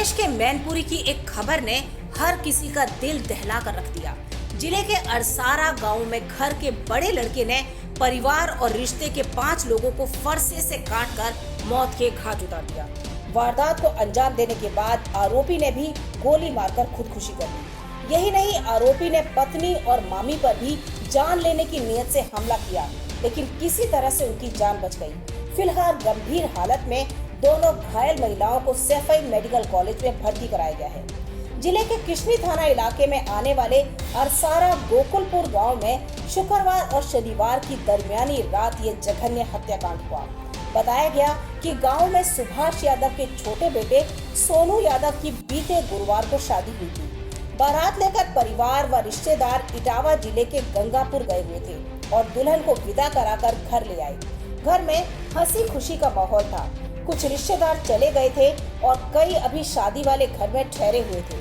प्रदेश के मैनपुरी की एक खबर ने हर किसी का दिल दहला कर रख दिया। जिले के अरसारा गांव में घर के बड़े लड़के ने परिवार और रिश्ते के 5 लोगों को फरसे से काटकर मौत के घाट उतार दिया। वारदात को अंजाम देने के बाद आरोपी ने भी गोली मारकर खुदकुशी कर ली। यही नहीं, आरोपी ने पत्नी और मामी पर भी जान लेने की नीयत से हमला किया, लेकिन किसी तरह से उनकी जान बच गई। फिलहाल गंभीर हालत में दोनों घायल महिलाओं को सैफई मेडिकल कॉलेज में भर्ती कराया गया है। जिले के किशनी थाना इलाके में आने वाले अरसारा गोकुलपुर गांव में शुक्रवार और शनिवार की दरमियानी रात ये जघन्य हत्याकांड हुआ। बताया गया कि गांव में सुभाष यादव के छोटे बेटे सोनू यादव की बीते गुरुवार को शादी हुई थी। बारात लेकर परिवार व रिश्तेदार इटावा जिले के गंगापुर गए हुए थे और दुल्हन को विदा कराकर घर ले आए। घर में हंसी खुशी का माहौल था। कुछ रिश्तेदार चले गए थे और कई अभी शादी वाले घर में ठहरे हुए थे।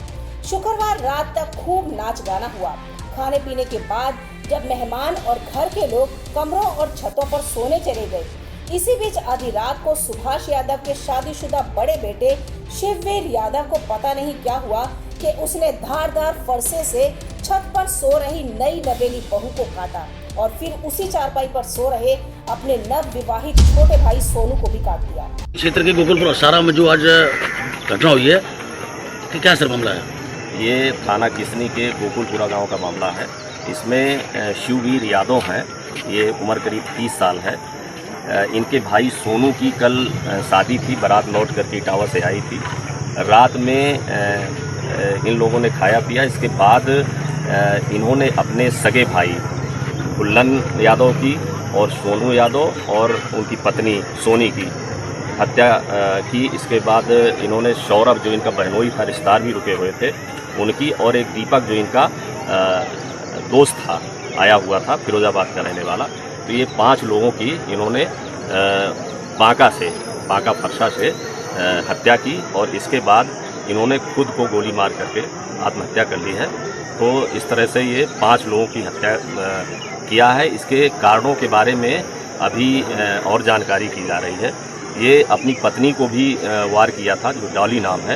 शुक्रवार रात तक खूब नाच गाना हुआ। खाने पीने के बाद जब मेहमान और घर के लोग कमरों और छतों पर सोने चले गए, इसी बीच आधी रात को सुभाष यादव के शादीशुदा बड़े बेटे शिववीर यादव को पता नहीं क्या हुआ कि उसने धारदार फरसे से छत पर सो रही नई नवेली बहू को काटा और फिर उसी चारपाई पर सो रहे अपने नव विवाहित छोटे भाई सोनू को भी काट दिया। क्षेत्र के गोकुलपुर अरसारा में जो आज घटना हुई है, कि क्या सर मामला है? ये थाना किसनी के गोकुलपुरा गांव का मामला है। इसमें शिववीर यादव हैं, ये उम्र करीब 30 साल है। इनके भाई सोनू की कल शादी थी, बारात लौट करके इटावा से आई थी। रात में इन लोगों ने खाया पिया। इसके बाद इन्होंने अपने सगे भाई गुल्लन यादव की और सोनू यादव और उनकी पत्नी सोनी की हत्या की। इसके बाद इन्होंने सौरभ, जो इनका बहनोई था, रिश्तेदार भी रुके हुए थे, उनकी, और एक दीपक जो इनका दोस्त था, आया हुआ था, फिरोजाबाद का रहने वाला। तो ये 5 लोगों की इन्होंने बांका फरसा से हत्या की और इसके बाद इन्होंने खुद को गोली मार करके आत्महत्या कर ली है। तो इस तरह से ये 5 लोगों की हत्या किया है। इसके कारणों के बारे में अभी और जानकारी की जा रही है। ये अपनी पत्नी को भी वार किया था, जो डॉली नाम है,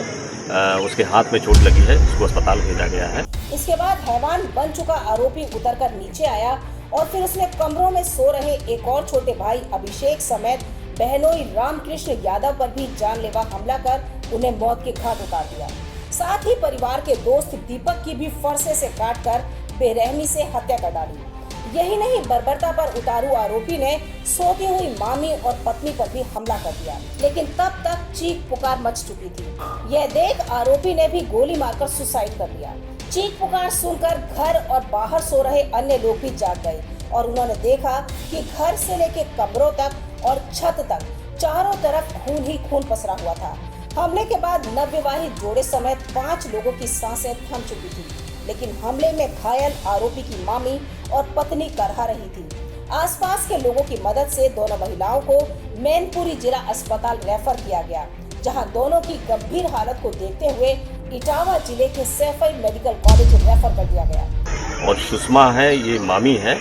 उसके हाथ में चोट लगी है, उसको अस्पताल भेजा गया है। इसके बाद हैवान बन चुका आरोपी उतरकर नीचे आया और फिर उसने कमरों में सो रहे एक और छोटे भाई अभिषेक समेत बहनोई रामकृष्ण यादव पर भी जानलेवा हमला कर उन्हें मौत के घाट उतार दिया। साथ ही परिवार के दोस्त दीपक की भी फरसे से काटकर बेरहमी से हत्या कर डाली। यही नहीं, बर्बरता पर उतारू आरोपी ने सोती हुई मामी और पत्नी पर भी हमला कर दिया, लेकिन तब तक चीख पुकार मच चुकी थी। यह देख आरोपी ने भी गोली मारकर सुसाइड कर लिया। चीख पुकार सुनकर घर और बाहर सो रहे अन्य लोग भी जाग गए और उन्होंने देखा कि घर से लेकर कमरों तक और छत तक चारों तरफ खून ही खून पसरा हुआ था। हमले के बाद नवविवाहित जोड़े समेत 5 लोगों की सांसें थम चुकी थी, लेकिन हमले में घायल आरोपी की मामी और पत्नी करहा रही थी। आसपास के लोगों की मदद से दोनों महिलाओं को मैनपुरी जिला अस्पताल रेफर किया गया, जहां दोनों की गंभीर हालत को देखते हुए इटावा जिले के सैफई मेडिकल कॉलेज रेफर कर दिया गया। और सुषमा है, ये मामी है,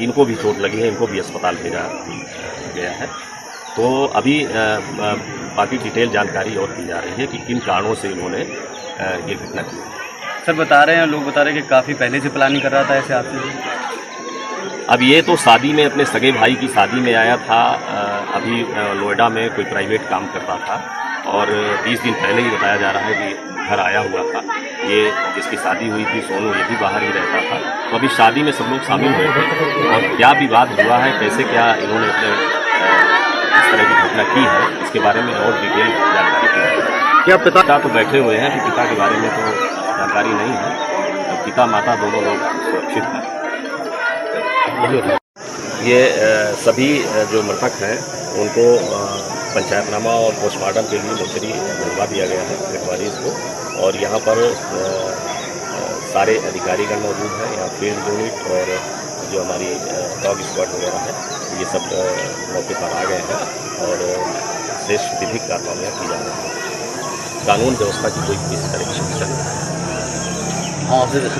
इनको भी चोट लगी है, इनको भी अस्पताल भेजा गया है। तो अभी बाकी डिटेल जानकारी और की जा रही है कि किन कारणों से इन्होंने ये घटना की। सर बता रहे हैं, लोग बता रहे हैं कि काफ़ी पहले से प्लानिंग कर रहा था ऐसे हादसे। अब ये तो शादी में, अपने सगे भाई की शादी में आया था। अभी नोएडा में कोई प्राइवेट काम कर रहा था और 20 दिन पहले ही बताया जा रहा है कि घर आया हुआ था। ये जिसकी शादी हुई थी सोनू, ये भी बाहर ही रहता था। तो अभी शादी में सब लोग शामिल हुए थे और क्या विवाद हुआ है, कैसे क्या इन्होंने अपने इस तरह की घटना की है, इसके बारे में और डिटेल जानकारी की। क्या पिता तो बैठे हुए हैं, कि पिता के बारे में तो जानकारी नहीं है। पिता माता दोनों लोग सुरक्षित हैं। ये सभी जो मृतक हैं उनको पंचायतनामा और पोस्टमार्टम के लिए मोर्चरी भिजवा दिया गया है, डेडबॉडीज को। और यहाँ पर सारे अधिकारीगण मौजूद हैं, यहाँ फील्ड यूनिट और जो हमारी डॉग स्क्वाड वगैरह है, ये सब मौके पर आ गए हैं और श्रेष्ठ विधिक कार्रवाइयाँ की जा रही हैं। कानून व्यवस्था की कोई किसी तरह की समस्या नहीं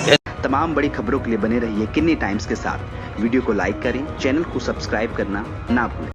है। तमाम बड़ी खबरों के लिए बने रहिए किन्नी टाइम्स के साथ। वीडियो को लाइक करें, चैनल को सब्सक्राइब करना ना भूलें।